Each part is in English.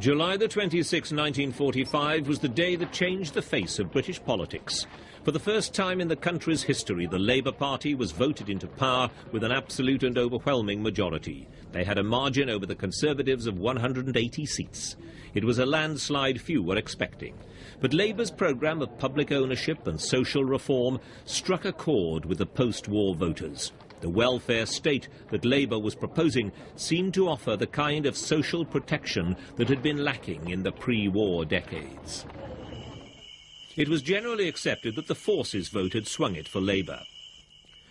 July the 26th, 1945 was the day that changed the face of British politics. For the first time in the country's history, the Labour Party was voted into power with an absolute and overwhelming majority. They had a margin over the Conservatives of 180 seats. It was a landslide few were expecting. But Labour's programme of public ownership and social reform struck a chord with the post-war voters. The welfare state that Labour was proposing seemed to offer the kind of social protection that had been lacking in the pre-war decades. It was generally accepted that the forces vote had swung it for Labour.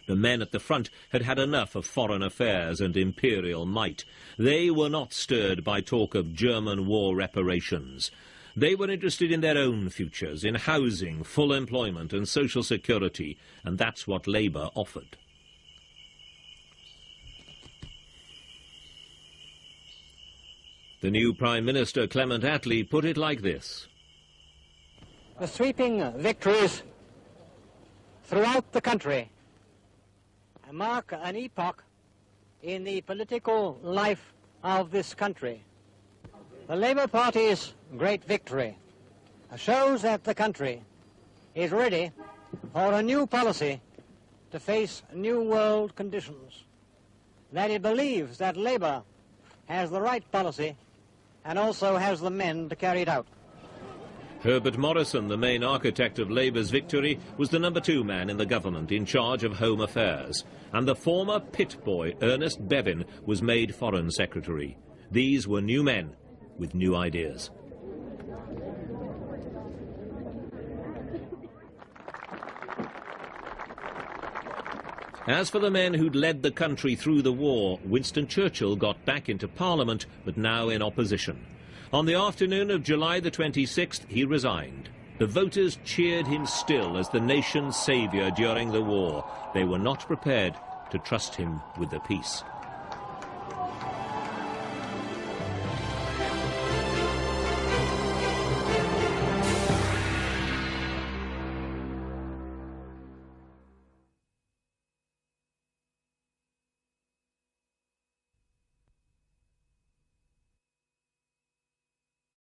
The men at the front had had enough of foreign affairs and imperial might. They were not stirred by talk of German war reparations. They were interested in their own futures, in housing, full employment and social security, and that's what Labour offered. The new Prime Minister, Clement Attlee, put it like this. The sweeping victories throughout the country mark an epoch in the political life of this country. The Labour Party's great victory shows that the country is ready for a new policy to face new world conditions, that it believes that Labour has the right policy and also has the men to carry it out. Herbert Morrison, the main architect of Labour's victory, was the number 2 man in the government in charge of Home Affairs, and the former pit boy Ernest Bevin was made Foreign Secretary. These were new men with new ideas. As for the men who'd led the country through the war, Winston Churchill got back into Parliament, but now in opposition. On the afternoon of July the 26th, he resigned. The voters cheered him still as the nation's saviour during the war. They were not prepared to trust him with the peace.